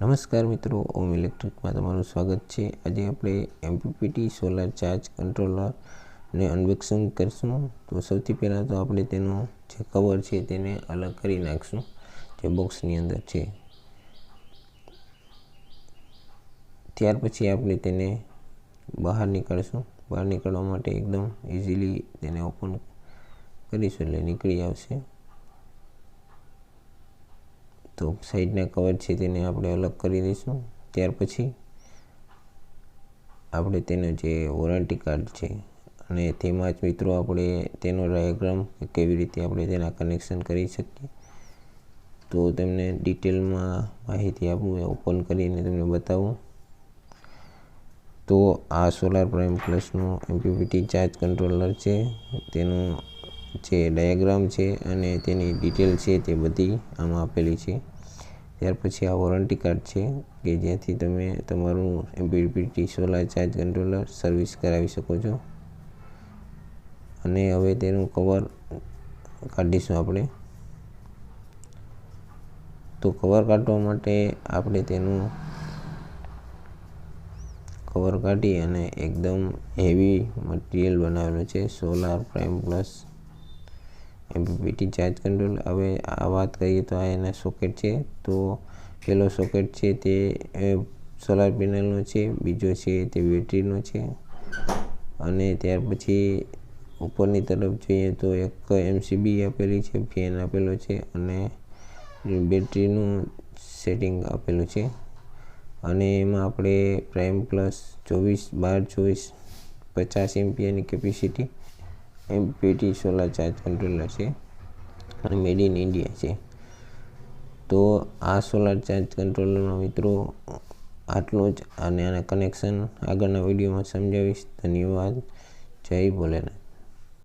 નમસ્કાર મિત્રો, ઓમ ઇલેક્ટ્રિકમાં તમારું સ્વાગત છે। આજે આપણે એમપીપીટી સોલાર ચાર્જ કંટ્રોલરને અનબોક્સિંગ કરશું। તો સૌથી પહેલાં તો આપણે તેનો જે કવર છે તેને અલગ કરી નાખશું જે બોક્સની અંદર છે। ત્યાર પછી આપણે તેને બહાર નીકાળશું। બહાર નીકળવા માટે એકદમ ઇઝીલી તેને ઓપન કરીશું એટલે નીકળી આવશે। તો સાઈડના કવર છે તેને આપણે અલગ કરી દઈશું। ત્યાર પછી આપણે તેનો જે વોરંટી કાર્ડ છે અને તેમાં જ મિત્રો આપણે તેનો ડાયાગ્રામ કેવી રીતે આપણે તેના કનેક્શન કરી શકીએ તો તમને ડિટેલમાં માહિતી આપું, ઓપન કરીને તમને બતાવું। તો આ સોલાર પ્રાઇમ પ્લસનો એમપીપીટી ચાર્જ કંટ્રોલર છે, તેનો જે ડાયાગ્રામ છે અને તેની ડિટેલ છે તે બધી આમાં આપેલી છે। ત્યાર પછી આ વોરંટી કાર્ડ છે કે જ્યાંથી તમે તમારું MPPT solar charge controller service કરાવી શકો છો। અને હવે તેનું કવર કાઢીશું આપણે। તો કવર કાઢવા માટે આપણે તેનું કવર કાઢી અને એકદમ હેવી મટીરિયલ બનાવેલું છે solar prime plus MPPT charge control. હવે આ વાત કરીએ તો આ એના સોકેટ છે। તો પહેલો સોકેટ છે તે સોલાર પેનલનો છે, બીજો છે તે બેટરીનો છે અને ત્યાર પછી ઉપરની તરફ જોઈએ તો એક એમસીબી આપેલી છે, ફેન આપેલો છે અને બેટરીનું સેટિંગ આપેલું છે। અને એમાં આપણે પ્રાઇમ પ્લસ 50 એમ્પિયરની capacity MPPT solar charge controller છે અને મેડ ઇન ઇન્ડિયા છે। તો આ સોલાર ચાર્જ કંટ્રોલરમાં મિત્રો આટલું જ, અને આના કનેક્શન આગળના વિડીયોમાં સમજાવીશ। ધન્યવાદ, જય ભોલેનાથ।